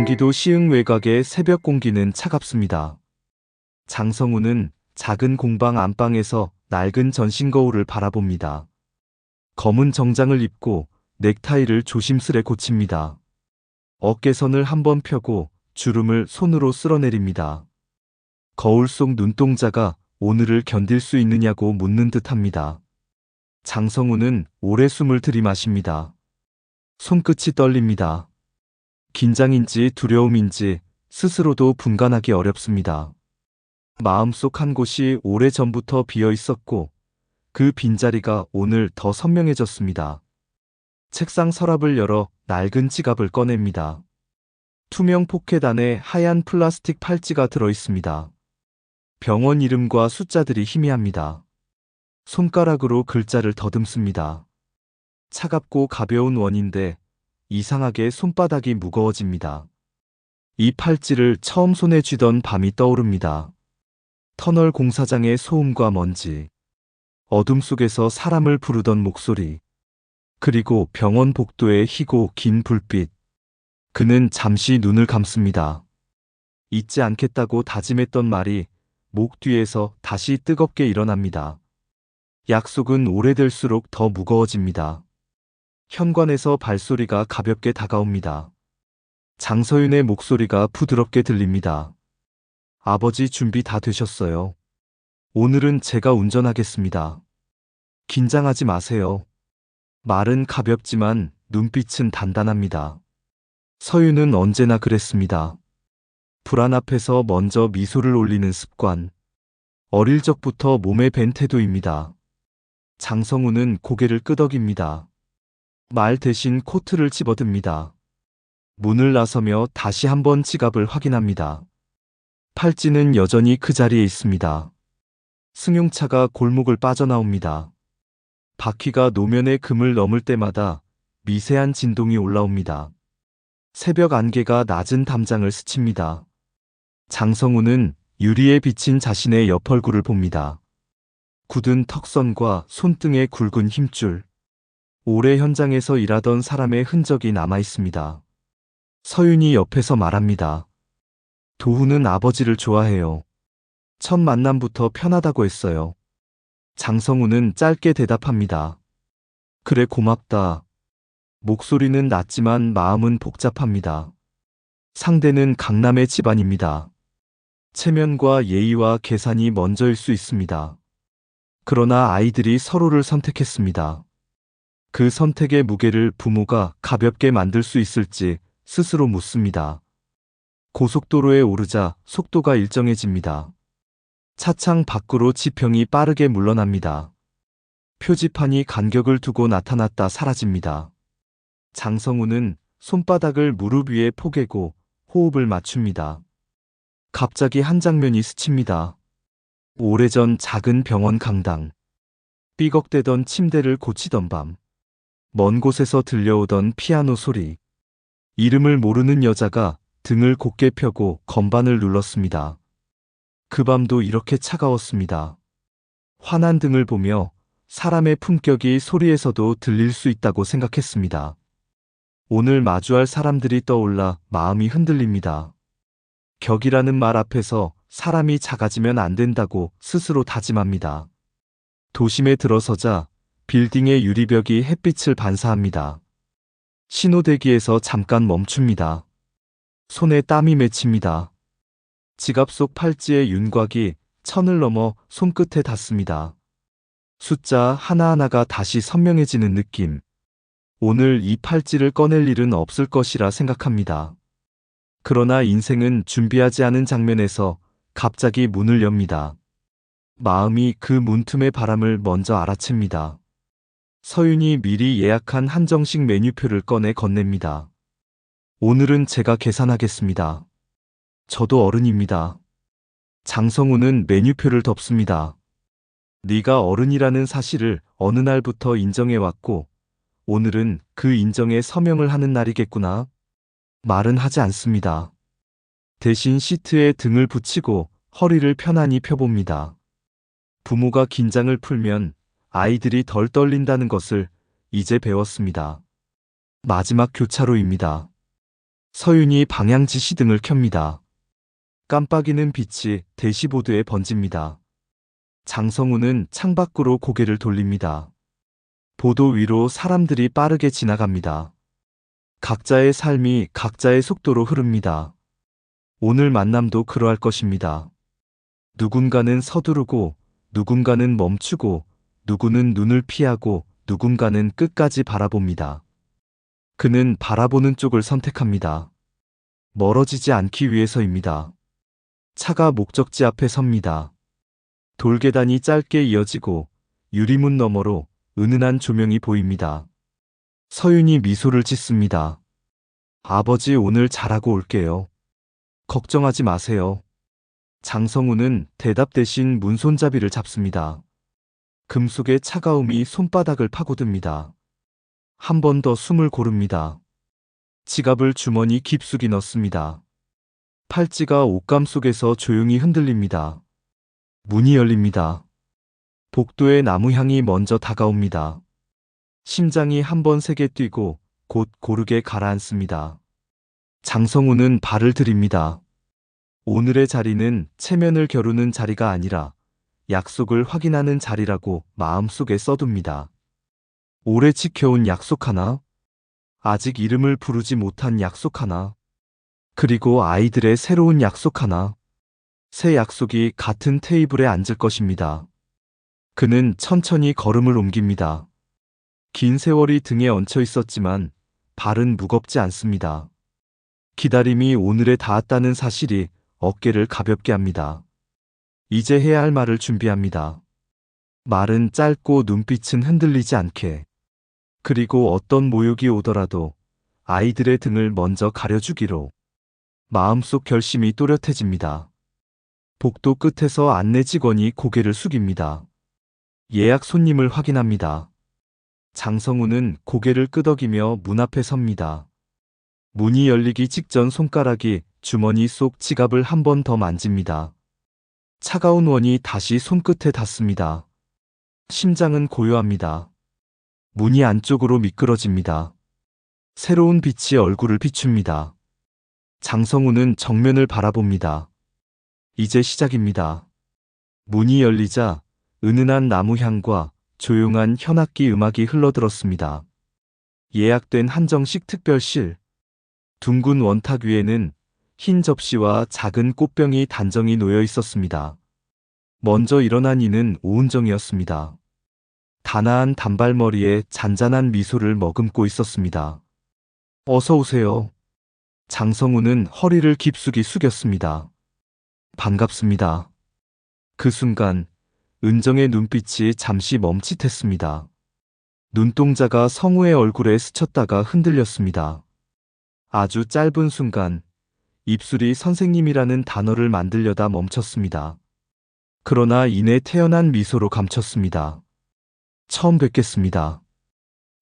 경기도 시흥 외곽의 새벽 공기는 차갑습니다. 장성우는 작은 공방 안방에서 낡은 전신 거울을 바라봅니다. 검은 정장을 입고 넥타이를 조심스레 고칩니다. 어깨선을 한번 펴고 주름을 손으로 쓸어내립니다. 거울 속 눈동자가 오늘을 견딜 수 있느냐고 묻는 듯합니다. 장성우는 오래 숨을 들이마십니다. 손끝이 떨립니다. 긴장인지 두려움인지 스스로도 분간하기 어렵습니다. 마음속 한 곳이 오래전부터 비어 있었고 그 빈자리가 오늘 더 선명해졌습니다. 책상 서랍을 열어 낡은 지갑을 꺼냅니다. 투명 포켓 안에 하얀 플라스틱 팔찌가 들어 있습니다. 병원 이름과 숫자들이 희미합니다. 손가락으로 글자를 더듬습니다. 차갑고 가벼운 원인데 이상하게 손바닥이 무거워집니다. 이 팔찌를 처음 손에 쥐던 밤이 떠오릅니다. 터널 공사장의 소음과 먼지, 어둠 속에서 사람을 부르던 목소리, 그리고 병원 복도의 희고 긴 불빛. 그는 잠시 눈을 감습니다. 잊지 않겠다고 다짐했던 말이 목 뒤에서 다시 뜨겁게 일어납니다. 약속은 오래될수록 더 무거워집니다. 현관에서 발소리가 가볍게 다가옵니다. 장서윤의 목소리가 부드럽게 들립니다. 아버지 준비 다 되셨어요. 오늘은 제가 운전하겠습니다. 긴장하지 마세요. 말은 가볍지만 눈빛은 단단합니다. 서윤은 언제나 그랬습니다. 불안 앞에서 먼저 미소를 올리는 습관. 어릴 적부터 몸에 밴 태도입니다. 장성우는 고개를 끄덕입니다. 말 대신 코트를 집어듭니다. 문을 나서며 다시 한번 지갑을 확인합니다. 팔찌는 여전히 그 자리에 있습니다. 승용차가 골목을 빠져나옵니다. 바퀴가 노면의 금을 넘을 때마다 미세한 진동이 올라옵니다. 새벽 안개가 낮은 담장을 스칩니다. 장성우는 유리에 비친 자신의 옆얼굴을 봅니다. 굳은 턱선과 손등의 굵은 힘줄. 오래 현장에서 일하던 사람의 흔적이 남아 있습니다. 서윤이 옆에서 말합니다. 도훈은 아버지를 좋아해요. 첫 만남부터 편하다고 했어요. 장성우는 짧게 대답합니다. 그래 고맙다. 목소리는 낮지만 마음은 복잡합니다. 상대는 강남의 집안입니다. 체면과 예의와 계산이 먼저일 수 있습니다. 그러나 아이들이 서로를 선택했습니다. 그 선택의 무게를 부모가 가볍게 만들 수 있을지 스스로 묻습니다. 고속도로에 오르자 속도가 일정해집니다. 차창 밖으로 지평이 빠르게 물러납니다. 표지판이 간격을 두고 나타났다 사라집니다. 장성우는 손바닥을 무릎 위에 포개고 호흡을 맞춥니다. 갑자기 한 장면이 스칩니다. 오래전 작은 병원 강당. 삐걱대던 침대를 고치던 밤. 먼 곳에서 들려오던 피아노 소리. 이름을 모르는 여자가 등을 곧게 펴고 건반을 눌렀습니다. 그 밤도 이렇게 차가웠습니다. 환한 등을 보며 사람의 품격이 소리에서도 들릴 수 있다고 생각했습니다. 오늘 마주할 사람들이 떠올라 마음이 흔들립니다. 격이라는 말 앞에서 사람이 작아지면 안 된다고 스스로 다짐합니다. 도심에 들어서자 빌딩의 유리벽이 햇빛을 반사합니다. 신호대기에서 잠깐 멈춥니다. 손에 땀이 맺힙니다. 지갑 속 팔찌의 윤곽이 천을 넘어 손끝에 닿습니다. 숫자 하나하나가 다시 선명해지는 느낌. 오늘 이 팔찌를 꺼낼 일은 없을 것이라 생각합니다. 그러나 인생은 준비하지 않은 장면에서 갑자기 문을 엽니다. 마음이 그 문틈의 바람을 먼저 알아챕니다. 서윤이 미리 예약한 한정식 메뉴표를 꺼내 건넵니다. 오늘은 제가 계산하겠습니다. 저도 어른입니다. 장성우는 메뉴표를 덮습니다. 네가 어른이라는 사실을 어느 날부터 인정해왔고 오늘은 그 인정에 서명을 하는 날이겠구나. 말은 하지 않습니다. 대신 시트에 등을 붙이고 허리를 편안히 펴봅니다. 부모가 긴장을 풀면 아이들이 덜 떨린다는 것을 이제 배웠습니다. 마지막 교차로입니다. 서윤이 방향 지시등을 켭니다. 깜빡이는 빛이 대시보드에 번집니다. 장성우는 창밖으로 고개를 돌립니다. 보도 위로 사람들이 빠르게 지나갑니다. 각자의 삶이 각자의 속도로 흐릅니다. 오늘 만남도 그러할 것입니다. 누군가는 서두르고, 누군가는 멈추고, 누구는 눈을 피하고, 누군가는 끝까지 바라봅니다. 그는 바라보는 쪽을 선택합니다. 멀어지지 않기 위해서입니다. 차가 목적지 앞에 섭니다. 돌계단이 짧게 이어지고 유리문 너머로 은은한 조명이 보입니다. 서윤이 미소를 짓습니다. 아버지 오늘 잘하고 올게요. 걱정하지 마세요. 장성우는 대답 대신 문손잡이를 잡습니다. 금속의 차가움이 손바닥을 파고듭니다. 한 번 더 숨을 고릅니다. 지갑을 주머니 깊숙이 넣습니다. 팔찌가 옷감 속에서 조용히 흔들립니다. 문이 열립니다. 복도의 나무향이 먼저 다가옵니다. 심장이 한 번 세게 뛰고 곧 고르게 가라앉습니다. 장성우는 발을 들입니다. 오늘의 자리는 체면을 겨루는 자리가 아니라 약속을 확인하는 자리라고 마음속에 써둡니다. 오래 지켜온 약속 하나, 아직 이름을 부르지 못한 약속 하나, 그리고 아이들의 새로운 약속 하나, 새 약속이 같은 테이블에 앉을 것입니다. 그는 천천히 걸음을 옮깁니다. 긴 세월이 등에 얹혀 있었지만 발은 무겁지 않습니다. 기다림이 오늘에 닿았다는 사실이 어깨를 가볍게 합니다. 이제 해야 할 말을 준비합니다. 말은 짧고 눈빛은 흔들리지 않게. 그리고 어떤 모욕이 오더라도 아이들의 등을 먼저 가려주기로. 마음속 결심이 또렷해집니다. 복도 끝에서 안내 직원이 고개를 숙입니다. 예약 손님을 확인합니다. 장성우는 고개를 끄덕이며 문 앞에 섭니다. 문이 열리기 직전 손가락이 주머니 속 지갑을 한 번 더 만집니다. 차가운 원이 다시 손끝에 닿습니다. 심장은 고요합니다. 문이 안쪽으로 미끄러집니다. 새로운 빛이 얼굴을 비춥니다. 장성우는 정면을 바라봅니다. 이제 시작입니다. 문이 열리자 은은한 나무 향과 조용한 현악기 음악이 흘러들었습니다. 예약된 한정식 특별실. 둥근 원탁 위에는 흰 접시와 작은 꽃병이 단정히 놓여 있었습니다. 먼저 일어난 이는 오은정이었습니다. 단아한 단발머리에 잔잔한 미소를 머금고 있었습니다. 어서 오세요. 장성우는 허리를 깊숙이 숙였습니다. 반갑습니다. 그 순간 은정의 눈빛이 잠시 멈칫했습니다. 눈동자가 성우의 얼굴에 스쳤다가 흔들렸습니다. 아주 짧은 순간 입술이 선생님이라는 단어를 만들려다 멈췄습니다. 그러나 이내 태연한 미소로 감췄습니다. 처음 뵙겠습니다.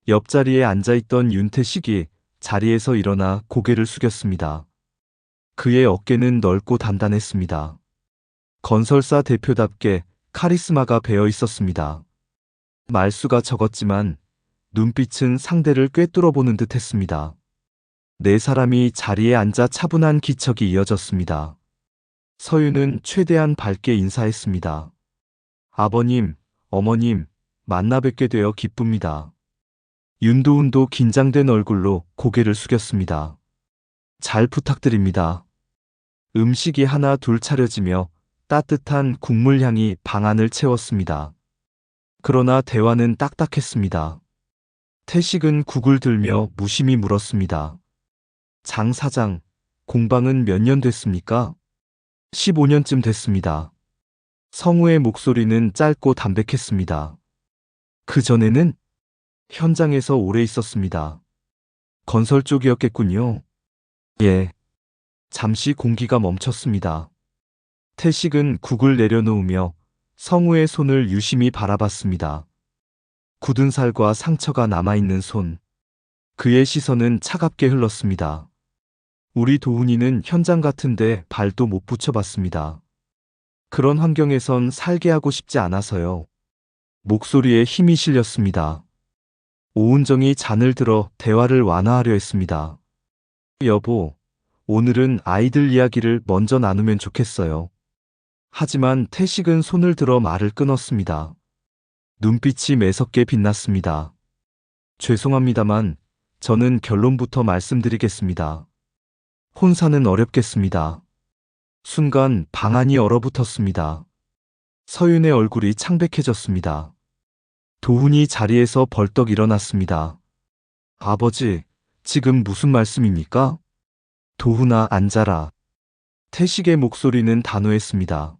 옆자리에 앉아있던 윤태식이 자리에서 일어나 고개를 숙였습니다. 그의 어깨는 넓고 단단했습니다. 건설사 대표답게 카리스마가 배어 있었습니다. 말수가 적었지만 눈빛은 상대를 꿰뚫어보는 듯 했습니다. 네 사람이 자리에 앉아 차분한 기척이 이어졌습니다. 서윤은 최대한 밝게 인사했습니다. 아버님, 어머님, 만나 뵙게 되어 기쁩니다. 윤도훈도 긴장된 얼굴로 고개를 숙였습니다. 잘 부탁드립니다. 음식이 하나 둘 차려지며 따뜻한 국물 향이 방 안을 채웠습니다. 그러나 대화는 딱딱했습니다. 태식은 국을 들며 무심히 물었습니다. 장 사장, 공방은 몇 년 됐습니까? 15년쯤 됐습니다. 성우의 목소리는 짧고 담백했습니다. 그 전에는 현장에서 오래 있었습니다. 건설 쪽이었겠군요. 예. 잠시 공기가 멈췄습니다. 태식은 국을 내려놓으며 성우의 손을 유심히 바라봤습니다. 굳은 살과 상처가 남아있는 손. 그의 시선은 차갑게 흘렀습니다. 우리 도훈이는 현장 같은데 발도 못 붙여봤습니다. 그런 환경에선 살게 하고 싶지 않아서요. 목소리에 힘이 실렸습니다. 오은정이 잔을 들어 대화를 완화하려 했습니다. 여보, 오늘은 아이들 이야기를 먼저 나누면 좋겠어요. 하지만 태식은 손을 들어 말을 끊었습니다. 눈빛이 매섭게 빛났습니다. 죄송합니다만 저는 결론부터 말씀드리겠습니다. 혼사는 어렵겠습니다. 순간 방안이 얼어붙었습니다. 서윤의 얼굴이 창백해졌습니다. 도훈이 자리에서 벌떡 일어났습니다. 아버지, 지금 무슨 말씀입니까? 도훈아, 앉아라. 태식의 목소리는 단호했습니다.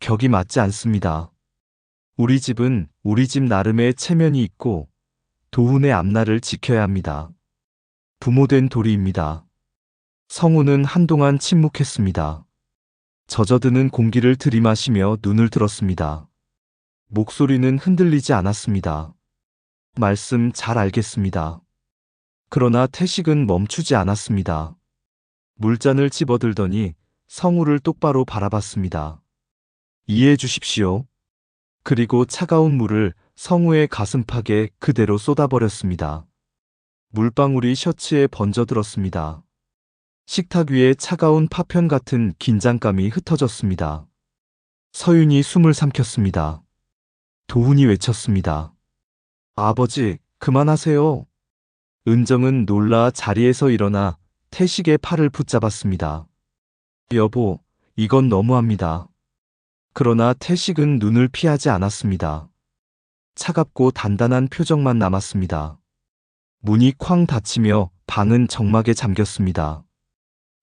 격이 맞지 않습니다. 우리 집은 우리 집 나름의 체면이 있고 도훈의 앞날을 지켜야 합니다. 부모된 도리입니다. 성우는 한동안 침묵했습니다. 젖어드는 공기를 들이마시며 눈을 들었습니다. 목소리는 흔들리지 않았습니다. 말씀 잘 알겠습니다. 그러나 태식은 멈추지 않았습니다. 물잔을 집어들더니 성우를 똑바로 바라봤습니다. 이해해 주십시오. 그리고 차가운 물을 성우의 가슴팍에 그대로 쏟아버렸습니다. 물방울이 셔츠에 번져들었습니다. 식탁 위에 차가운 파편 같은 긴장감이 흩어졌습니다. 서윤이 숨을 삼켰습니다. 도훈이 외쳤습니다. 아버지, 그만하세요. 은정은 놀라 자리에서 일어나 태식의 팔을 붙잡았습니다. 여보, 이건 너무합니다. 그러나 태식은 눈을 피하지 않았습니다. 차갑고 단단한 표정만 남았습니다. 문이 쾅 닫히며 방은 정막에 잠겼습니다.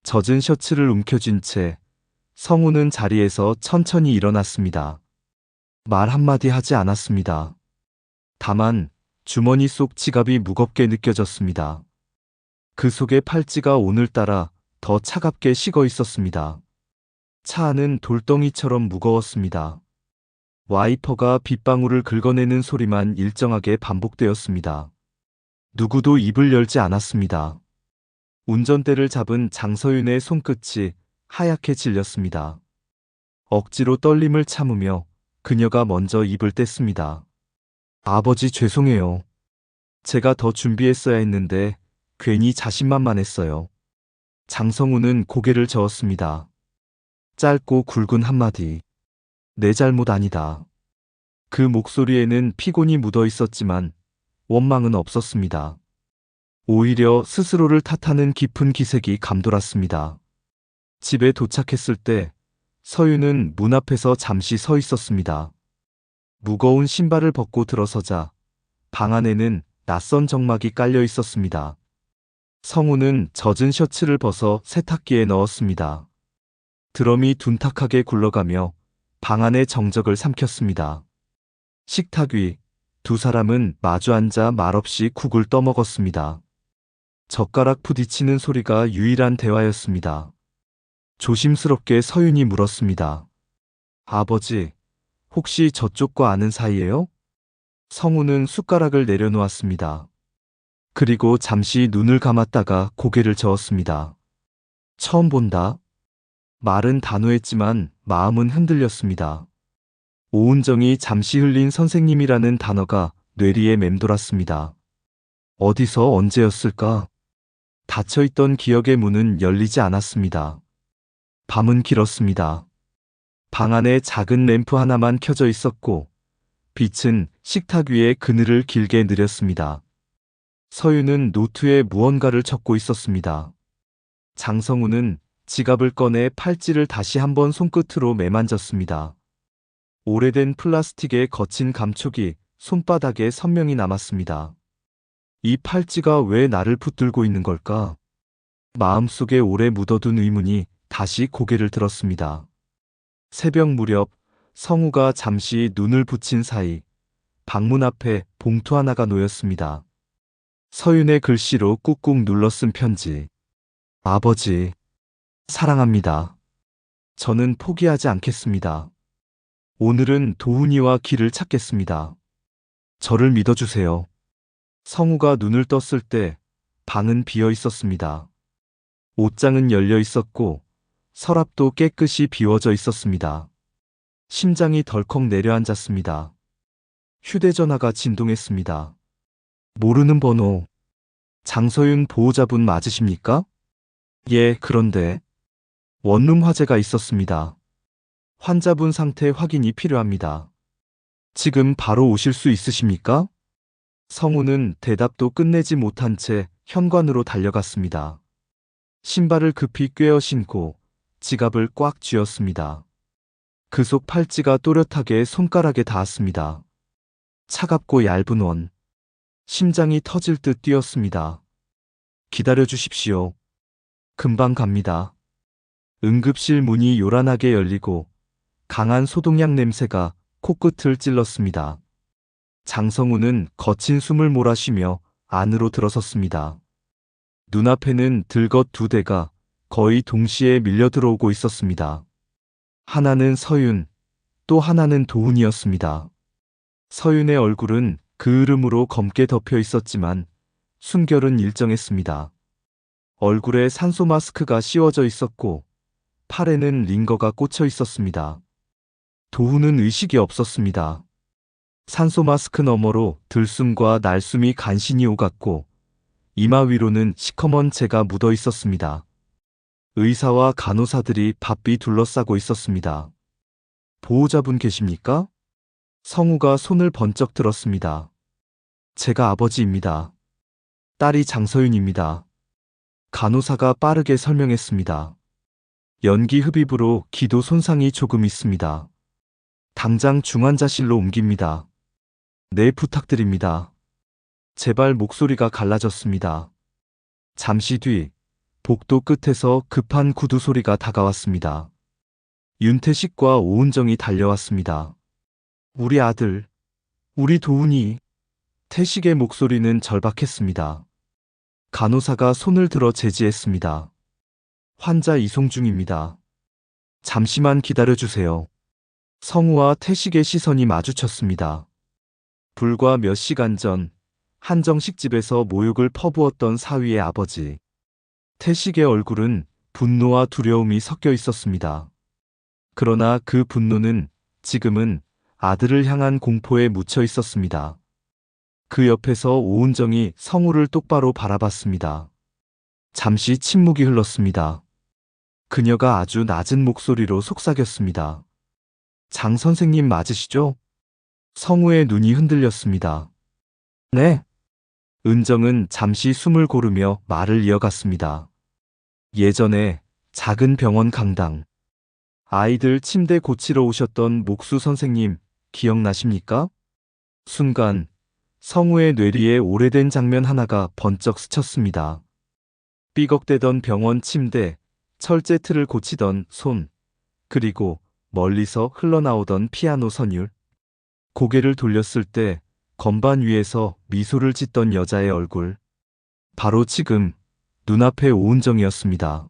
젖은 셔츠를 움켜쥔 채 성우는 자리에서 천천히 일어났습니다. 말 한마디 하지 않았습니다. 다만 주머니 속 지갑이 무겁게 느껴졌습니다. 그 속의 팔찌가 오늘따라 더 차갑게 식어 있었습니다. 차 안은 돌덩이처럼 무거웠습니다. 와이퍼가 빗방울을 긁어내는 소리만 일정하게 반복되었습니다. 누구도 입을 열지 않았습니다. 운전대를 잡은 장서윤의 손끝이 하얗게 질렸습니다. 억지로 떨림을 참으며 그녀가 먼저 입을 뗐습니다. 아버지, 죄송해요. 제가 더 준비했어야 했는데 괜히 자신만만했어요. 장성우는 고개를 저었습니다. 짧고 굵은 한마디. 내 잘못 아니다. 그 목소리에는 피곤이 묻어 있었지만 원망은 없었습니다. 오히려 스스로를 탓하는 깊은 기색이 감돌았습니다. 집에 도착했을 때 서윤은 문 앞에서 잠시 서 있었습니다. 무거운 신발을 벗고 들어서자 방 안에는 낯선 정막이 깔려 있었습니다. 성우는 젖은 셔츠를 벗어 세탁기에 넣었습니다. 드럼이 둔탁하게 굴러가며 방 안의 정적을 삼켰습니다. 식탁 위 두 사람은 마주 앉아 말없이 국을 떠먹었습니다. 젓가락 부딪히는 소리가 유일한 대화였습니다. 조심스럽게 서윤이 물었습니다. 아버지, 혹시 저쪽과 아는 사이예요? 성우는 숟가락을 내려놓았습니다. 그리고 잠시 눈을 감았다가 고개를 저었습니다. 처음 본다. 말은 단호했지만 마음은 흔들렸습니다. 오은정이 잠시 흘린 선생님이라는 단어가 뇌리에 맴돌았습니다. 어디서 언제였을까? 닫혀있던 기억의 문은 열리지 않았습니다. 밤은 길었습니다. 방 안에 작은 램프 하나만 켜져 있었고 빛은 식탁 위에 그늘을 길게 느렸습니다. 서윤은 노트에 무언가를 적고 있었습니다. 장성우는 지갑을 꺼내 팔찌를 다시 한번 손끝으로 매만졌습니다. 오래된 플라스틱의 거친 감촉이 손바닥에 선명히 남았습니다. 이 팔찌가 왜 나를 붙들고 있는 걸까? 마음속에 오래 묻어둔 의문이 다시 고개를 들었습니다. 새벽 무렵 성우가 잠시 눈을 붙인 사이 방문 앞에 봉투 하나가 놓였습니다. 서윤의 글씨로 꾹꾹 눌러 쓴 편지. 아버지, 사랑합니다. 저는 포기하지 않겠습니다. 오늘은 도훈이와 길을 찾겠습니다. 저를 믿어주세요. 성우가 눈을 떴을 때 방은 비어 있었습니다. 옷장은 열려 있었고 서랍도 깨끗이 비워져 있었습니다. 심장이 덜컥 내려앉았습니다. 휴대전화가 진동했습니다. 모르는 번호. 장서윤 보호자분 맞으십니까? 예, 그런데 원룸 화재가 있었습니다. 환자분 상태 확인이 필요합니다. 지금 바로 오실 수 있으십니까? 성우는 대답도 끝내지 못한 채 현관으로 달려갔습니다. 신발을 급히 꿰어 신고 지갑을 꽉 쥐었습니다. 그 속 팔찌가 또렷하게 손가락에 닿았습니다. 차갑고 얇은 원. 심장이 터질 듯 뛰었습니다. 기다려 주십시오. 금방 갑니다. 응급실 문이 요란하게 열리고 강한 소독약 냄새가 코끝을 찔렀습니다. 장성우는 거친 숨을 몰아쉬며 안으로 들어섰습니다. 눈앞에는 들것 두 대가 거의 동시에 밀려 들어오고 있었습니다. 하나는 서윤, 또 하나는 도훈이었습니다. 서윤의 얼굴은 그을음으로 검게 덮여 있었지만 숨결은 일정했습니다. 얼굴에 산소 마스크가 씌워져 있었고 팔에는 링거가 꽂혀 있었습니다. 도훈은 의식이 없었습니다. 산소 마스크 너머로 들숨과 날숨이 간신히 오갔고 이마 위로는 시커먼 재가 묻어 있었습니다. 의사와 간호사들이 바삐 둘러싸고 있었습니다. 보호자분 계십니까? 성우가 손을 번쩍 들었습니다. 제가 아버지입니다. 딸이 장서윤입니다. 간호사가 빠르게 설명했습니다. 연기 흡입으로 기도 손상이 조금 있습니다. 당장 중환자실로 옮깁니다. 네, 부탁드립니다. 제발. 목소리가 갈라졌습니다. 잠시 뒤 복도 끝에서 급한 구두 소리가 다가왔습니다. 윤태식과 오은정이 달려왔습니다. 우리 아들, 우리 도훈이. 태식의 목소리는 절박했습니다. 간호사가 손을 들어 제지했습니다. 환자 이송 중입니다. 잠시만 기다려주세요. 성우와 태식의 시선이 마주쳤습니다. 불과 몇 시간 전 한정식 집에서 모욕을 퍼부었던 사위의 아버지. 태식의 얼굴은 분노와 두려움이 섞여 있었습니다. 그러나 그 분노는 지금은 아들을 향한 공포에 묻혀 있었습니다. 그 옆에서 오은정이 성우를 똑바로 바라봤습니다. 잠시 침묵이 흘렀습니다. 그녀가 아주 낮은 목소리로 속삭였습니다. 장 선생님 맞으시죠? 성우의 눈이 흔들렸습니다. 네. 은정은 잠시 숨을 고르며 말을 이어갔습니다. 예전에 작은 병원 강당. 아이들 침대 고치러 오셨던 목수 선생님 기억나십니까? 순간 성우의 뇌리에 오래된 장면 하나가 번쩍 스쳤습니다. 삐걱대던 병원 침대, 철제 틀을 고치던 손, 그리고 멀리서 흘러나오던 피아노 선율. 고개를 돌렸을 때 건반 위에서 미소를 짓던 여자의 얼굴. 바로 지금 눈앞에 오은정이었습니다.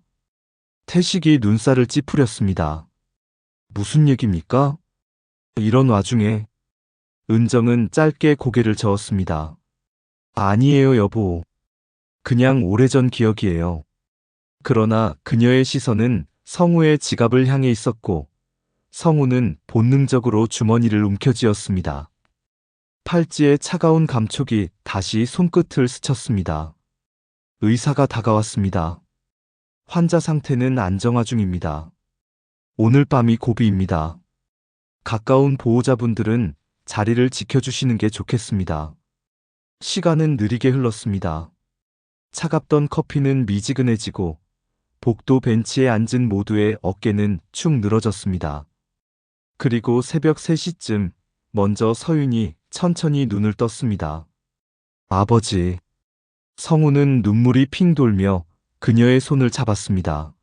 태식이 눈살을 찌푸렸습니다. 무슨 얘기입니까? 이런 와중에 은정은 짧게 고개를 저었습니다. 아니에요, 여보. 그냥 오래전 기억이에요. 그러나 그녀의 시선은 성우의 지갑을 향해 있었고 성우는 본능적으로 주머니를 움켜쥐었습니다. 팔찌의 차가운 감촉이 다시 손끝을 스쳤습니다. 의사가 다가왔습니다. 환자 상태는 안정화 중입니다. 오늘 밤이 고비입니다. 가까운 보호자분들은 자리를 지켜주시는 게 좋겠습니다. 시간은 느리게 흘렀습니다. 차갑던 커피는 미지근해지고 복도 벤치에 앉은 모두의 어깨는 축 늘어졌습니다. 그리고 새벽 3시쯤 먼저 서윤이 천천히 눈을 떴습니다. 아버지. 성우는 눈물이 핑 돌며 그녀의 손을 잡았습니다.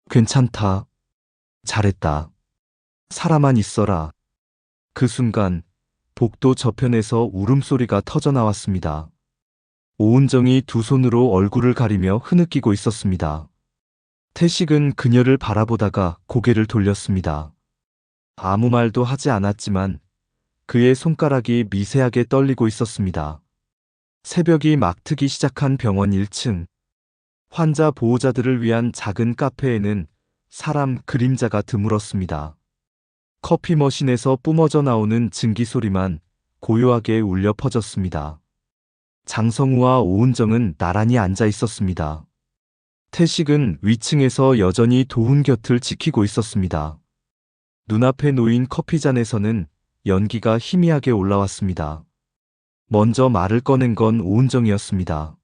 괜찮다. 잘했다. 살아만 있어라. 그 순간 복도 저편에서 울음소리가 터져나왔습니다. 오은정이 두 손으로 얼굴을 가리며 흐느끼고 있었습니다. 태식은 그녀를 바라보다가 고개를 돌렸습니다. 아무 말도 하지 않았지만 그의 손가락이 미세하게 떨리고 있었습니다. 새벽이 막트기 시작한 병원 1층. 환자 보호자들을 위한 작은 카페에는 사람 그림자가 드물었습니다. 커피 머신에서 뿜어져 나오는 증기 소리만 고요하게 울려 퍼졌습니다. 장성우와 오은정은 나란히 앉아 있었습니다. 태식은 위층에서 여전히 도훈 곁을 지키고 있었습니다. 눈앞에 놓인 커피잔에서는 연기가 희미하게 올라왔습니다. 먼저 말을 꺼낸 건 오은정이었습니다.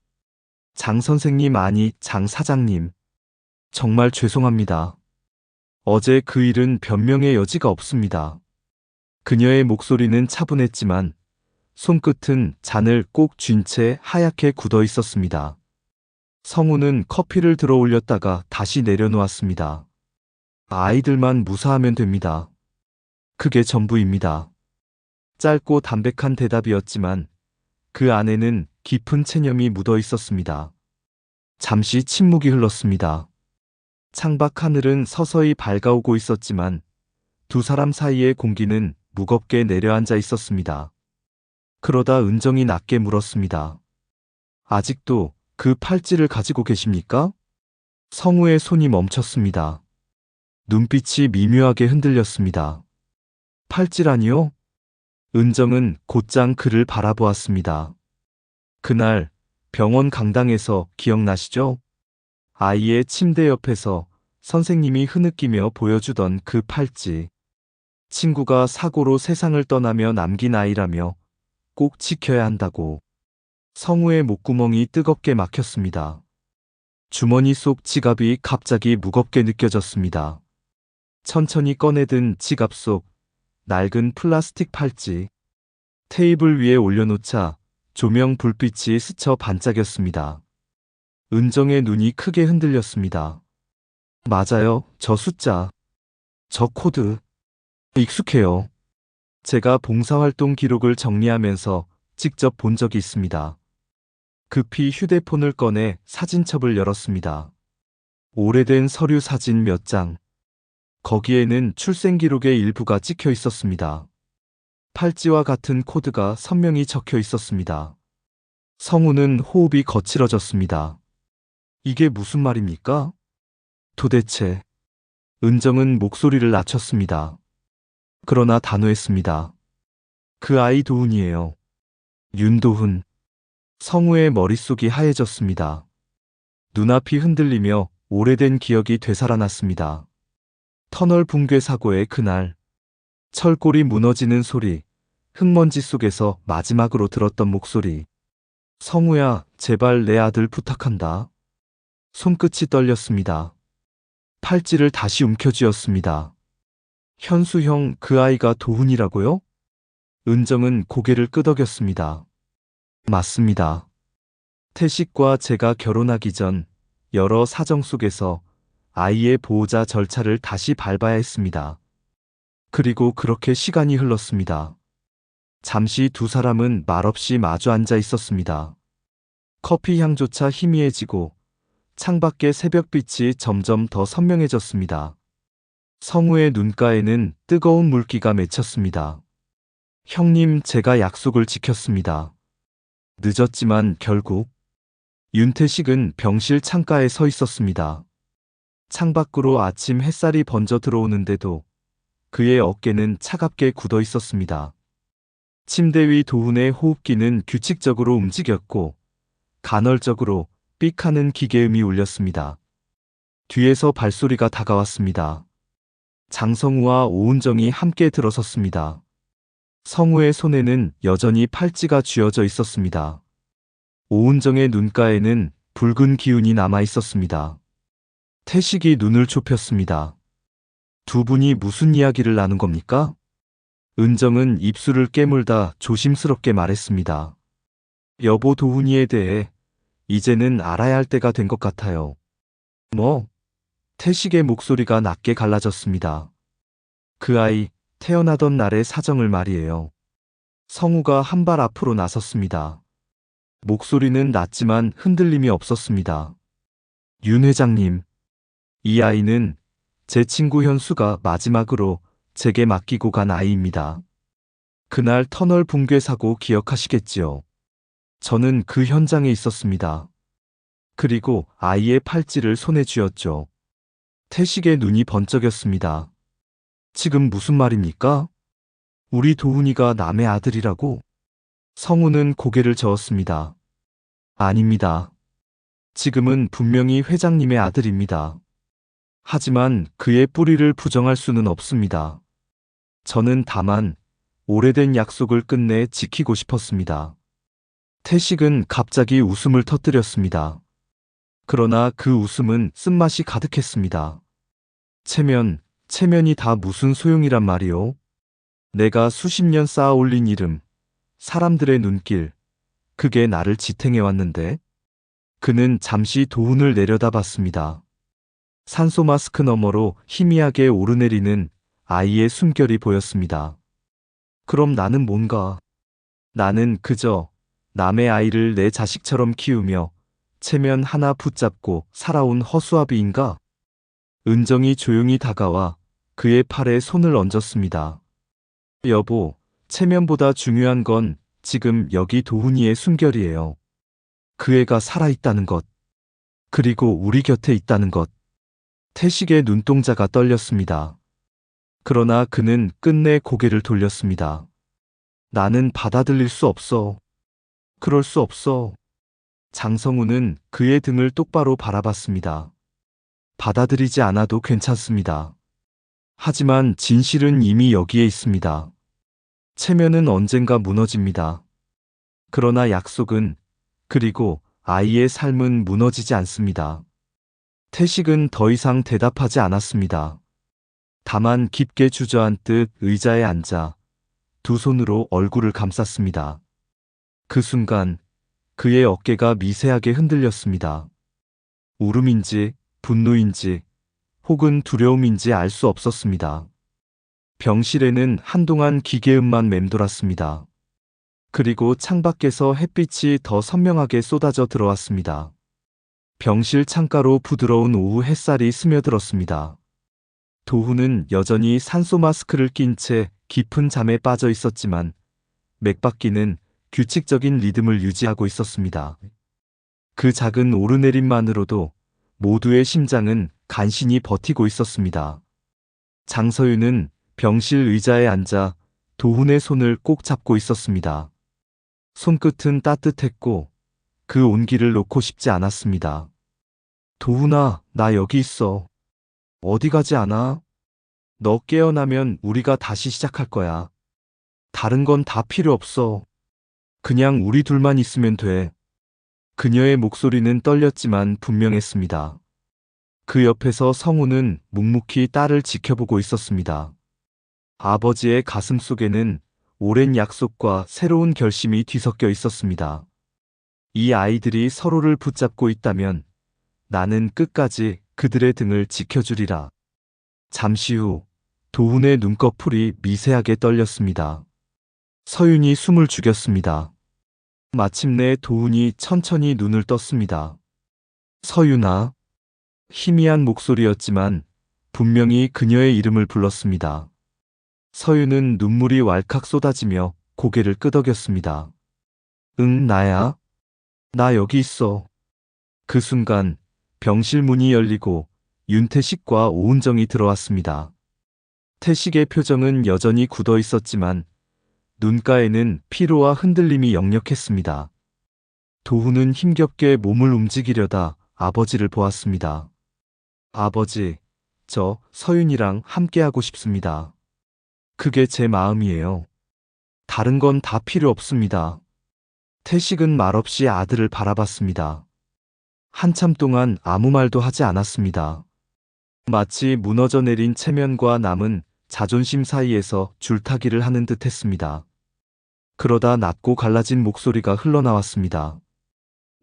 장 선생님, 아니 장 사장님. 정말 죄송합니다. 어제 그 일은 변명의 여지가 없습니다. 그녀의 목소리는 차분했지만 손끝은 잔을 꼭 쥔 채 하얗게 굳어 있었습니다. 성우는 커피를 들어 올렸다가 다시 내려놓았습니다. 아이들만 무사하면 됩니다. 그게 전부입니다. 짧고 담백한 대답이었지만 그 안에는 깊은 체념이 묻어 있었습니다. 잠시 침묵이 흘렀습니다. 창밖 하늘은 서서히 밝아오고 있었지만 두 사람 사이의 공기는 무겁게 내려앉아 있었습니다. 그러다 은정이 낮게 물었습니다. 아직도 그 팔찌를 가지고 계십니까? 성우의 손이 멈췄습니다. 눈빛이 미묘하게 흔들렸습니다. 팔찌라니요? 은정은 곧장 그를 바라보았습니다. 그날 병원 강당에서 기억나시죠? 아이의 침대 옆에서 선생님이 흐느끼며 보여주던 그 팔찌. 친구가 사고로 세상을 떠나며 남긴 아이라며 꼭 지켜야 한다고. 성우의 목구멍이 뜨겁게 막혔습니다. 주머니 속 지갑이 갑자기 무겁게 느껴졌습니다. 천천히 꺼내든 지갑 속 낡은 플라스틱 팔찌. 테이블 위에 올려놓자 조명 불빛이 스쳐 반짝였습니다. 은정의 눈이 크게 흔들렸습니다. 맞아요, 저 숫자. 저 코드. 익숙해요. 제가 봉사활동 기록을 정리하면서 직접 본 적이 있습니다. 급히 휴대폰을 꺼내 사진첩을 열었습니다. 오래된 서류 사진 몇 장. 거기에는 출생 기록의 일부가 찍혀 있었습니다. 팔찌와 같은 코드가 선명히 적혀 있었습니다. 성우는 호흡이 거칠어졌습니다. 이게 무슨 말입니까? 도대체. 은정은 목소리를 낮췄습니다. 그러나 단호했습니다. 그 아이 도훈이에요. 윤도훈. 성우의 머릿속이 하얘졌습니다. 눈앞이 흔들리며 오래된 기억이 되살아났습니다. 터널 붕괴 사고의 그날. 철골이 무너지는 소리, 흙먼지 속에서 마지막으로 들었던 목소리. 성우야, 제발 내 아들 부탁한다. 손끝이 떨렸습니다. 팔찌를 다시 움켜쥐었습니다. 현수 형, 그 아이가 도훈이라고요? 은정은 고개를 끄덕였습니다. 맞습니다. 태식과 제가 결혼하기 전 여러 사정 속에서 아이의 보호자 절차를 다시 밟아야 했습니다. 그리고 그렇게 시간이 흘렀습니다. 잠시 두 사람은 말없이 마주 앉아 있었습니다. 커피 향조차 희미해지고 창밖의 새벽빛이 점점 더 선명해졌습니다. 성우의 눈가에는 뜨거운 물기가 맺혔습니다. 형님, 제가 약속을 지켰습니다. 늦었지만 결국. 윤태식은 병실 창가에 서 있었습니다. 창밖으로 아침 햇살이 번져 들어오는데도 그의 어깨는 차갑게 굳어 있었습니다. 침대 위 도훈의 호흡기는 규칙적으로 움직였고 간헐적으로 삑 하는 기계음이 울렸습니다. 뒤에서 발소리가 다가왔습니다. 장성우와 오은정이 함께 들어섰습니다. 성우의 손에는 여전히 팔찌가 쥐어져 있었습니다. 오은정의 눈가에는 붉은 기운이 남아 있었습니다. 태식이 눈을 좁혔습니다. 두 분이 무슨 이야기를 나눈 겁니까? 은정은 입술을 깨물다 조심스럽게 말했습니다. 여보 도훈이에 대해 이제는 알아야 할 때가 된 것 같아요. 뭐? 태식의 목소리가 낮게 갈라졌습니다. 그 아이 태어나던 날의 사정을 말이에요. 성우가 한 발 앞으로 나섰습니다. 목소리는 낮지만 흔들림이 없었습니다. 윤 회장님, 이 아이는 제 친구 현수가 마지막으로 제게 맡기고 간 아이입니다. 그날 터널 붕괴 사고 기억하시겠지요? 저는 그 현장에 있었습니다. 그리고 아이의 팔찌를 손에 쥐었죠. 태식의 눈이 번쩍였습니다. 지금 무슨 말입니까? 우리 도훈이가 남의 아들이라고? 성우는 고개를 저었습니다. 아닙니다. 지금은 분명히 회장님의 아들입니다. 하지만 그의 뿌리를 부정할 수는 없습니다. 저는 다만 오래된 약속을 끝내 지키고 싶었습니다. 태식은 갑자기 웃음을 터뜨렸습니다. 그러나 그 웃음은 쓴맛이 가득했습니다. 체면이 다 무슨 소용이란 말이오? 내가 수십 년 쌓아 올린 이름, 사람들의 눈길, 그게 나를 지탱해 왔는데? 그는 잠시 도훈을 내려다봤습니다. 산소 마스크 너머로 희미하게 오르내리는 아이의 숨결이 보였습니다. 그럼 나는 뭔가? 나는 그저 남의 아이를 내 자식처럼 키우며 체면 하나 붙잡고 살아온 허수아비인가? 은정이 조용히 다가와 그의 팔에 손을 얹었습니다. 여보, 체면보다 중요한 건 지금 여기 도훈이의 숨결이에요. 그 애가 살아있다는 것. 그리고 우리 곁에 있다는 것. 태식의 눈동자가 떨렸습니다. 그러나 그는 끝내 고개를 돌렸습니다. 나는 받아들일 수 없어. 그럴 수 없어. 장성우는 그의 등을 똑바로 바라봤습니다. 받아들이지 않아도 괜찮습니다. 하지만 진실은 이미 여기에 있습니다. 체면은 언젠가 무너집니다. 그러나 약속은, 그리고 아이의 삶은 무너지지 않습니다. 태식은 더 이상 대답하지 않았습니다. 다만 깊게 주저앉듯 의자에 앉아 두 손으로 얼굴을 감쌌습니다. 그 순간 그의 어깨가 미세하게 흔들렸습니다. 울음인지 분노인지 혹은 두려움인지 알 수 없었습니다. 병실에는 한동안 기계음만 맴돌았습니다. 그리고 창밖에서 햇빛이 더 선명하게 쏟아져 들어왔습니다. 병실 창가로 부드러운 오후 햇살이 스며들었습니다. 도훈은 여전히 산소 마스크를 낀 채 깊은 잠에 빠져 있었지만 맥박기는 규칙적인 리듬을 유지하고 있었습니다. 그 작은 오르내림만으로도 모두의 심장은 간신히 버티고 있었습니다. 장서윤은 병실 의자에 앉아 도훈의 손을 꼭 잡고 있었습니다. 손끝은 따뜻했고 그 온기를 놓고 싶지 않았습니다. 도훈아, 나 여기 있어. 어디 가지 않아? 너 깨어나면 우리가 다시 시작할 거야. 다른 건 다 필요 없어. 그냥 우리 둘만 있으면 돼. 그녀의 목소리는 떨렸지만 분명했습니다. 그 옆에서 성우는 묵묵히 딸을 지켜보고 있었습니다. 아버지의 가슴 속에는 오랜 약속과 새로운 결심이 뒤섞여 있었습니다. 이 아이들이 서로를 붙잡고 있다면 나는 끝까지 그들의 등을 지켜주리라. 잠시 후 도훈의 눈꺼풀이 미세하게 떨렸습니다. 서윤이 숨을 죽였습니다. 마침내 도훈이 천천히 눈을 떴습니다. 서윤아. 희미한 목소리였지만 분명히 그녀의 이름을 불렀습니다. 서윤은 눈물이 왈칵 쏟아지며 고개를 끄덕였습니다. 응, 나야. 나 여기 있어. 그 순간 병실 문이 열리고 윤태식과 오은정이 들어왔습니다. 태식의 표정은 여전히 굳어 있었지만 눈가에는 피로와 흔들림이 역력했습니다. 도훈은 힘겹게 몸을 움직이려다 아버지를 보았습니다. 아버지, 저 서윤이랑 함께하고 싶습니다. 그게 제 마음이에요. 다른 건 다 필요 없습니다. 태식은 말없이 아들을 바라봤습니다. 한참 동안 아무 말도 하지 않았습니다. 마치 무너져 내린 체면과 남은 자존심 사이에서 줄타기를 하는 듯 했습니다. 그러다 낮고 갈라진 목소리가 흘러나왔습니다.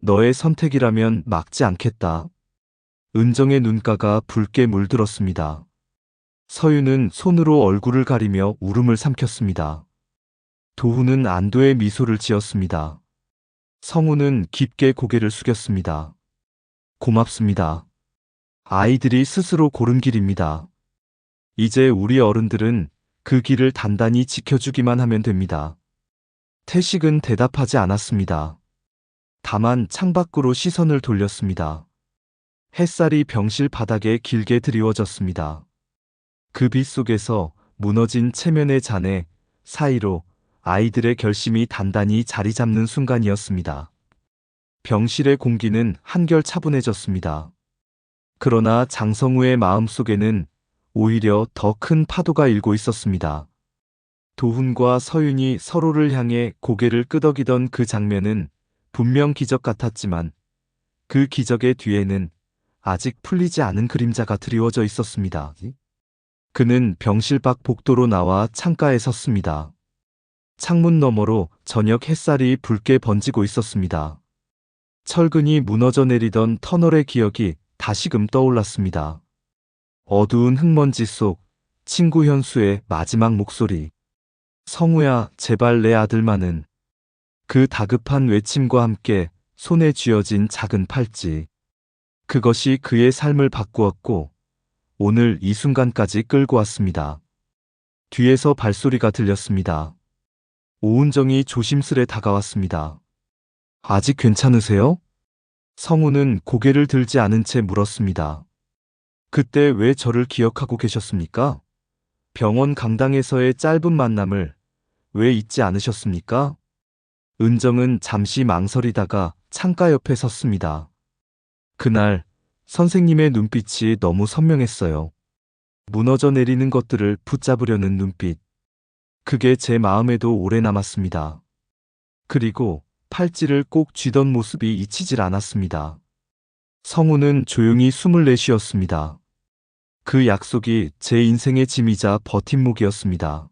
너의 선택이라면 막지 않겠다. 은정의 눈가가 붉게 물들었습니다. 서윤은 손으로 얼굴을 가리며 울음을 삼켰습니다. 도훈은 안도의 미소를 지었습니다. 성우는 깊게 고개를 숙였습니다. 고맙습니다. 아이들이 스스로 고른 길입니다. 이제 우리 어른들은 그 길을 단단히 지켜주기만 하면 됩니다. 태식은 대답하지 않았습니다. 다만 창밖으로 시선을 돌렸습니다. 햇살이 병실 바닥에 길게 드리워졌습니다. 그 빛 속에서 무너진 체면의 잔해 사이로 아이들의 결심이 단단히 자리 잡는 순간이었습니다. 병실의 공기는 한결 차분해졌습니다. 그러나 장성우의 마음속에는 오히려 더 큰 파도가 일고 있었습니다. 도훈과 서윤이 서로를 향해 고개를 끄덕이던 그 장면은 분명 기적 같았지만 그 기적의 뒤에는 아직 풀리지 않은 그림자가 드리워져 있었습니다. 그는 병실 밖 복도로 나와 창가에 섰습니다. 창문 너머로 저녁 햇살이 붉게 번지고 있었습니다. 철근이 무너져 내리던 터널의 기억이 다시금 떠올랐습니다. 어두운 흙먼지 속 친구 현수의 마지막 목소리. 성우야, 제발 내 아들만은. 그 다급한 외침과 함께 손에 쥐어진 작은 팔찌. 그것이 그의 삶을 바꾸었고 오늘 이 순간까지 끌고 왔습니다. 뒤에서 발소리가 들렸습니다. 오은정이 조심스레 다가왔습니다. 아직 괜찮으세요? 성우는 고개를 들지 않은 채 물었습니다. 그때 왜 저를 기억하고 계셨습니까? 병원 강당에서의 짧은 만남을 왜 잊지 않으셨습니까? 은정은 잠시 망설이다가 창가 옆에 섰습니다. 그날 선생님의 눈빛이 너무 선명했어요. 무너져 내리는 것들을 붙잡으려는 눈빛. 그게 제 마음에도 오래 남았습니다. 그리고 팔찌를 꼭 쥐던 모습이 잊히질 않았습니다. 성우는 조용히 숨을 내쉬었습니다. 그 약속이 제 인생의 짐이자 버팀목이었습니다.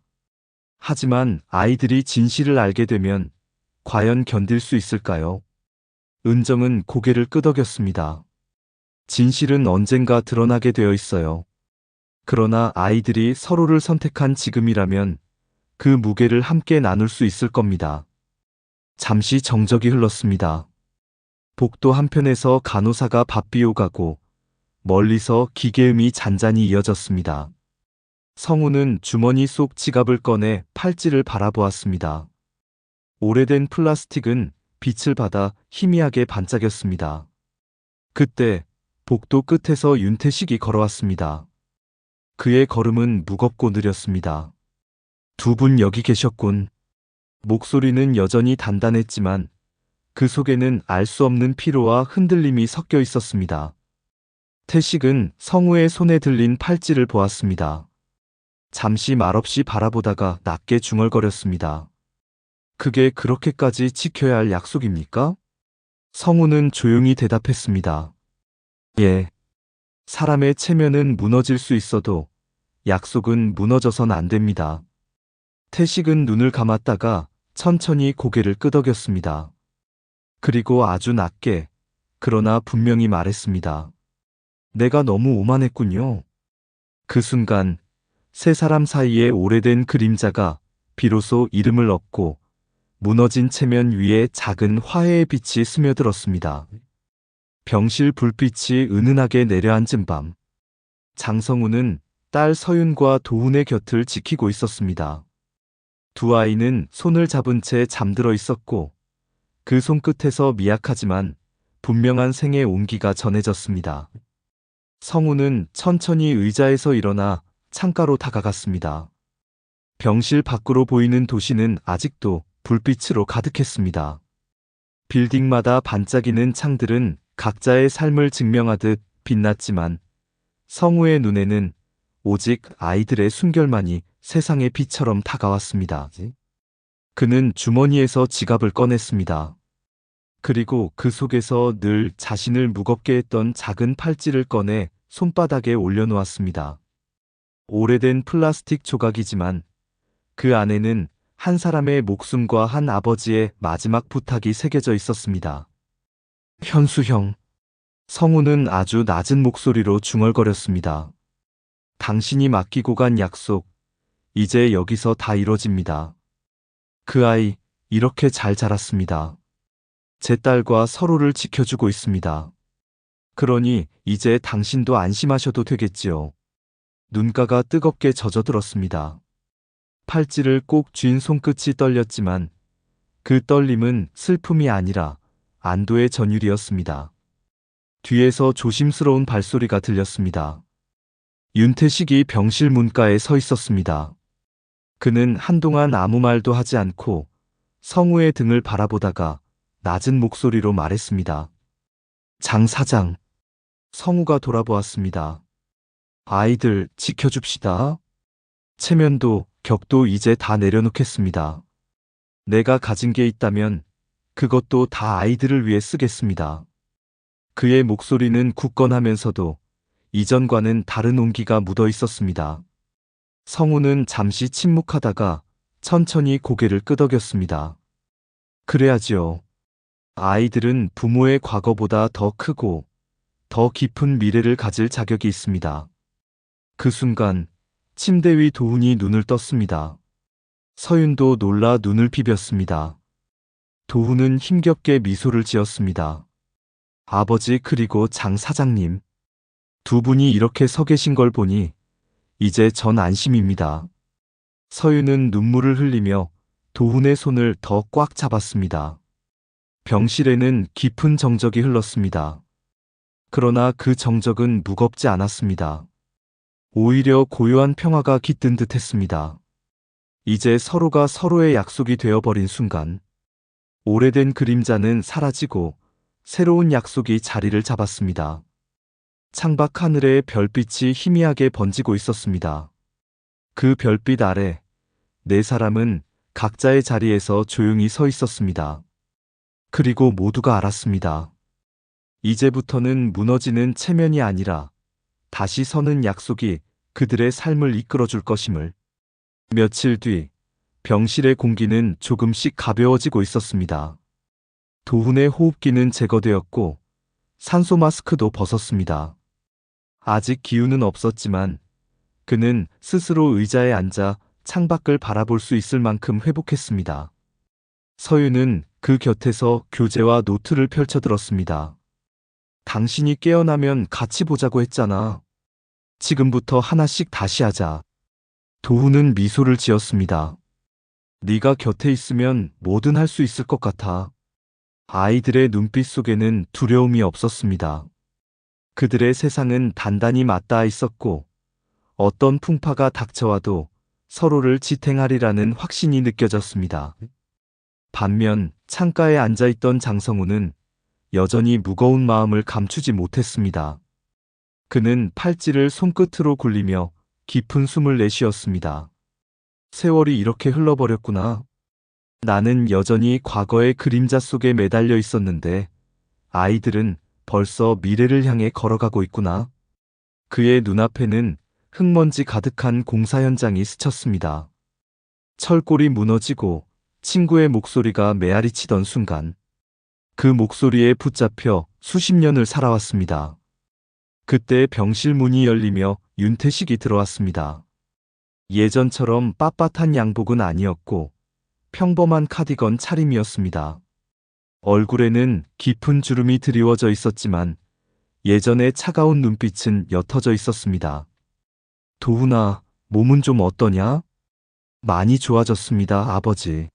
하지만 아이들이 진실을 알게 되면 과연 견딜 수 있을까요? 은정은 고개를 끄덕였습니다. 진실은 언젠가 드러나게 되어 있어요. 그러나 아이들이 서로를 선택한 지금이라면 그 무게를 함께 나눌 수 있을 겁니다. 잠시 정적이 흘렀습니다. 복도 한편에서 간호사가 밥 비워가고 멀리서 기계음이 잔잔히 이어졌습니다. 성우는 주머니 속 지갑을 꺼내 팔찌를 바라보았습니다. 오래된 플라스틱은 빛을 받아 희미하게 반짝였습니다. 그때 복도 끝에서 윤태식이 걸어왔습니다. 그의 걸음은 무겁고 느렸습니다. 두 분 여기 계셨군. 목소리는 여전히 단단했지만 그 속에는 알 수 없는 피로와 흔들림이 섞여 있었습니다. 태식은 성우의 손에 들린 팔찌를 보았습니다. 잠시 말없이 바라보다가 낮게 중얼거렸습니다. 그게 그렇게까지 지켜야 할 약속입니까? 성우는 조용히 대답했습니다. 예. 사람의 체면은 무너질 수 있어도 약속은 무너져선 안 됩니다. 태식은 눈을 감았다가 천천히 고개를 끄덕였습니다. 그리고 아주 낮게, 그러나 분명히 말했습니다. 내가 너무 오만했군요. 그 순간 세 사람 사이의 오래된 그림자가 비로소 이름을 얻고 무너진 체면 위에 작은 화해의 빛이 스며들었습니다. 병실 불빛이 은은하게 내려앉은 밤. 장성우는 딸 서윤과 도훈의 곁을 지키고 있었습니다. 두 아이는 손을 잡은 채 잠들어 있었고 그 손끝에서 미약하지만 분명한 생의 온기가 전해졌습니다. 성우는 천천히 의자에서 일어나 창가로 다가갔습니다. 병실 밖으로 보이는 도시는 아직도 불빛으로 가득했습니다. 빌딩마다 반짝이는 창들은 각자의 삶을 증명하듯 빛났지만 성우의 눈에는 오직 아이들의 순결만이 세상의 빛처럼 다가왔습니다. 그는 주머니에서 지갑을 꺼냈습니다. 그리고 그 속에서 늘 자신을 무겁게 했던 작은 팔찌를 꺼내 손바닥에 올려놓았습니다. 오래된 플라스틱 조각이지만 그 안에는 한 사람의 목숨과 한 아버지의 마지막 부탁이 새겨져 있었습니다. 현수 형. 성우는 아주 낮은 목소리로 중얼거렸습니다. 당신이 맡기고 간 약속, 이제 여기서 다 이뤄집니다. 그 아이, 이렇게 잘 자랐습니다. 제 딸과 서로를 지켜주고 있습니다. 그러니 이제 당신도 안심하셔도 되겠지요. 눈가가 뜨겁게 젖어들었습니다. 팔찌를 꼭 쥔 손끝이 떨렸지만 그 떨림은 슬픔이 아니라 안도의 전율이었습니다. 뒤에서 조심스러운 발소리가 들렸습니다. 윤태식이 병실 문가에 서 있었습니다. 그는 한동안 아무 말도 하지 않고 성우의 등을 바라보다가 낮은 목소리로 말했습니다. 장 사장. 성우가 돌아보았습니다. 아이들 지켜줍시다. 체면도 격도 이제 다 내려놓겠습니다. 내가 가진 게 있다면 그것도 다 아이들을 위해 쓰겠습니다. 그의 목소리는 굳건하면서도 이전과는 다른 온기가 묻어 있었습니다. 성우는 잠시 침묵하다가 천천히 고개를 끄덕였습니다. 그래야지요. 아이들은 부모의 과거보다 더 크고 더 깊은 미래를 가질 자격이 있습니다. 그 순간 침대 위 도훈이 눈을 떴습니다. 서윤도 놀라 눈을 비볐습니다. 도훈은 힘겹게 미소를 지었습니다. 아버지 그리고 장 사장님. 두 분이 이렇게 서 계신 걸 보니 이제 전 안심입니다. 서윤은 눈물을 흘리며 도훈의 손을 더 꽉 잡았습니다. 병실에는 깊은 정적이 흘렀습니다. 그러나 그 정적은 무겁지 않았습니다. 오히려 고요한 평화가 깃든 듯했습니다. 이제 서로가 서로의 약속이 되어버린 순간, 오래된 그림자는 사라지고 새로운 약속이 자리를 잡았습니다. 창밖 하늘에 별빛이 희미하게 번지고 있었습니다. 그 별빛 아래 네 사람은 각자의 자리에서 조용히 서 있었습니다. 그리고 모두가 알았습니다. 이제부터는 무너지는 체면이 아니라 다시 서는 약속이 그들의 삶을 이끌어줄 것임을. 며칠 뒤 병실의 공기는 조금씩 가벼워지고 있었습니다. 도훈의 호흡기는 제거되었고 산소 마스크도 벗었습니다. 아직 기운은 없었지만 그는 스스로 의자에 앉아 창밖을 바라볼 수 있을 만큼 회복했습니다. 서윤은 그 곁에서 교재와 노트를 펼쳐들었습니다. 당신이 깨어나면 같이 보자고 했잖아. 지금부터 하나씩 다시 하자. 도훈은 미소를 지었습니다. 네가 곁에 있으면 뭐든 할 수 있을 것 같아. 아이들의 눈빛 속에는 두려움이 없었습니다. 그들의 세상은 단단히 맞닿아 있었고 어떤 풍파가 닥쳐와도 서로를 지탱하리라는 확신이 느껴졌습니다. 반면 창가에 앉아있던 장성우는 여전히 무거운 마음을 감추지 못했습니다. 그는 팔찌를 손끝으로 굴리며 깊은 숨을 내쉬었습니다. 세월이 이렇게 흘러버렸구나. 나는 여전히 과거의 그림자 속에 매달려 있었는데 아이들은 벌써 미래를 향해 걸어가고 있구나. 그의 눈앞에는 흙먼지 가득한 공사 현장이 스쳤습니다. 철골이 무너지고 친구의 목소리가 메아리치던 순간 그 목소리에 붙잡혀 수십 년을 살아왔습니다. 그때 병실 문이 열리며 윤태식이 들어왔습니다. 예전처럼 빳빳한 양복은 아니었고 평범한 카디건 차림이었습니다. 얼굴에는 깊은 주름이 드리워져 있었지만 예전의 차가운 눈빛은 옅어져 있었습니다. 도훈아, 몸은 좀 어떠냐? 많이 좋아졌습니다, 아버지.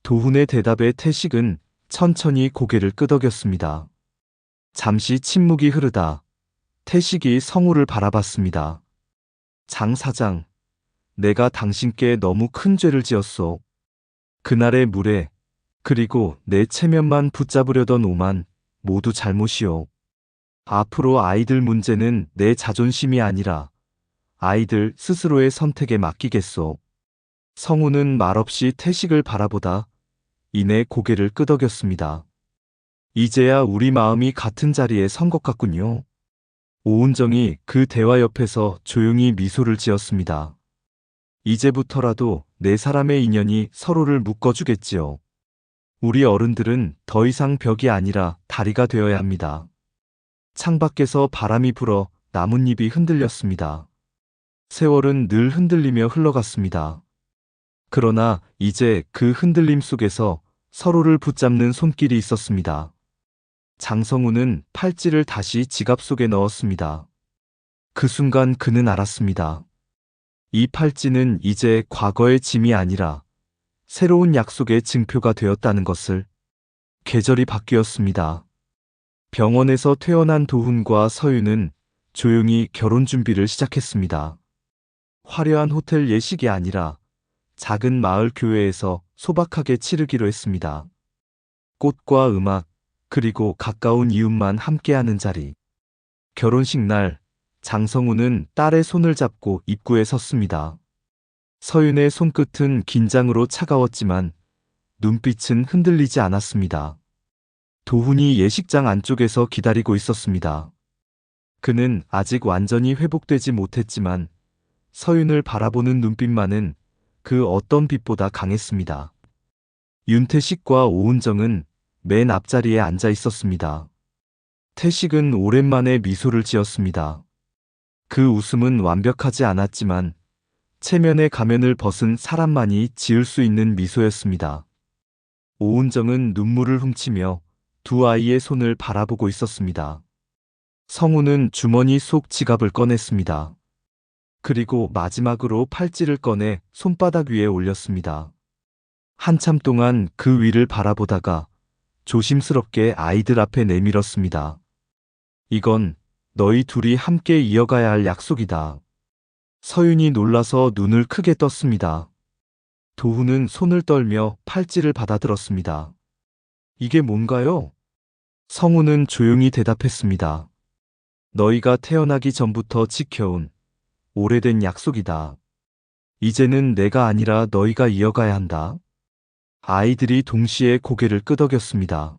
도훈의 대답에 태식은 천천히 고개를 끄덕였습니다. 잠시 침묵이 흐르다 태식이 성우를 바라봤습니다. 장 사장, 내가 당신께 너무 큰 죄를 지었소. 그날의 무례, 그리고 내 체면만 붙잡으려던 오만, 모두 잘못이오. 앞으로 아이들 문제는 내 자존심이 아니라 아이들 스스로의 선택에 맡기겠소. 성우는 말없이 태식을 바라보다 이내 고개를 끄덕였습니다. 이제야 우리 마음이 같은 자리에 선 것 같군요. 오은정이 그 대화 옆에서 조용히 미소를 지었습니다. 이제부터라도 네 사람의 인연이 서로를 묶어주겠지요. 우리 어른들은 더 이상 벽이 아니라 다리가 되어야 합니다. 창밖에서 바람이 불어 나뭇잎이 흔들렸습니다. 세월은 늘 흔들리며 흘러갔습니다. 그러나 이제 그 흔들림 속에서 서로를 붙잡는 손길이 있었습니다. 장성우는 팔찌를 다시 지갑 속에 넣었습니다. 그 순간 그는 알았습니다. 이 팔찌는 이제 과거의 짐이 아니라 새로운 약속의 증표가 되었다는 것을. 계절이 바뀌었습니다. 병원에서 퇴원한 도훈과 서윤은 조용히 결혼 준비를 시작했습니다. 화려한 호텔 예식이 아니라 작은 마을 교회에서 소박하게 치르기로 했습니다. 꽃과 음악, 그리고 가까운 이웃만 함께하는 자리. 결혼식 날, 장성우는 딸의 손을 잡고 입구에 섰습니다. 서윤의 손끝은 긴장으로 차가웠지만 눈빛은 흔들리지 않았습니다. 도훈이 예식장 안쪽에서 기다리고 있었습니다. 그는 아직 완전히 회복되지 못했지만 서윤을 바라보는 눈빛만은 그 어떤 빛보다 강했습니다. 윤태식과 오은정은 맨 앞자리에 앉아 있었습니다. 태식은 오랜만에 미소를 지었습니다. 그 웃음은 완벽하지 않았지만 체면의 가면을 벗은 사람만이 지을 수 있는 미소였습니다. 오은정은 눈물을 훔치며 두 아이의 손을 바라보고 있었습니다. 성우는 주머니 속 지갑을 꺼냈습니다. 그리고 마지막으로 팔찌를 꺼내 손바닥 위에 올렸습니다. 한참 동안 그 위를 바라보다가 조심스럽게 아이들 앞에 내밀었습니다. 이건 너희 둘이 함께 이어가야 할 약속이다. 서윤이 놀라서 눈을 크게 떴습니다. 도훈은 손을 떨며 팔찌를 받아들었습니다. 이게 뭔가요? 성우는 조용히 대답했습니다. 너희가 태어나기 전부터 지켜온 오래된 약속이다. 이제는 내가 아니라 너희가 이어가야 한다. 아이들이 동시에 고개를 끄덕였습니다.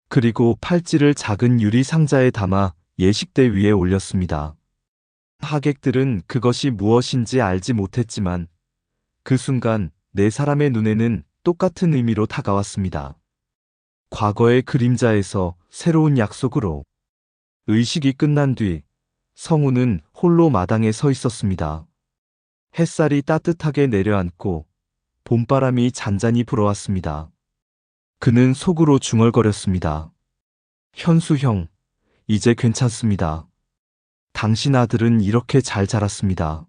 그리고 팔찌를 작은 유리 상자에 담아 예식대 위에 올렸습니다. 하객들은 그것이 무엇인지 알지 못했지만 그 순간 네 사람의 눈에는 똑같은 의미로 다가왔습니다. 과거의 그림자에서 새로운 약속으로. 의식이 끝난 뒤 성우는 홀로 마당에 서 있었습니다. 햇살이 따뜻하게 내려앉고 봄바람이 잔잔히 불어왔습니다. 그는 속으로 중얼거렸습니다. 현수 형, 이제 괜찮습니다. 당신 아들은 이렇게 잘 자랐습니다.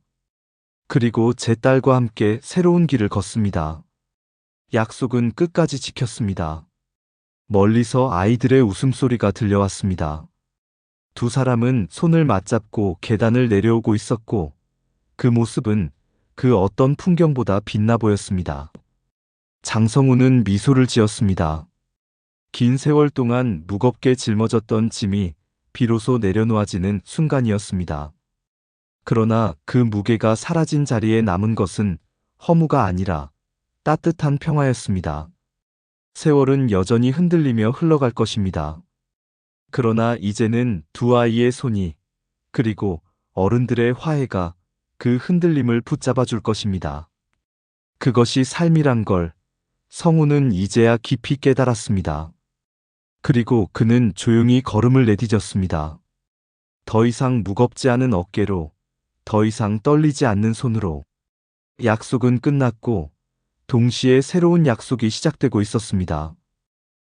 그리고 제 딸과 함께 새로운 길을 걷습니다. 약속은 끝까지 지켰습니다. 멀리서 아이들의 웃음소리가 들려왔습니다. 두 사람은 손을 맞잡고 계단을 내려오고 있었고 그 모습은 그 어떤 풍경보다 빛나 보였습니다. 장성우는 미소를 지었습니다. 긴 세월 동안 무겁게 짊어졌던 짐이 비로소 내려놓아지는 순간이었습니다. 그러나 그 무게가 사라진 자리에 남은 것은 허무가 아니라 따뜻한 평화였습니다. 세월은 여전히 흔들리며 흘러갈 것입니다. 그러나 이제는 두 아이의 손이 그리고 어른들의 화해가 그 흔들림을 붙잡아 줄 것입니다. 그것이 삶이란 걸 성우는 이제야 깊이 깨달았습니다. 그리고 그는 조용히 걸음을 내디뎠습니다. 더 이상 무겁지 않은 어깨로, 더 이상 떨리지 않는 손으로. 약속은 끝났고 동시에 새로운 약속이 시작되고 있었습니다.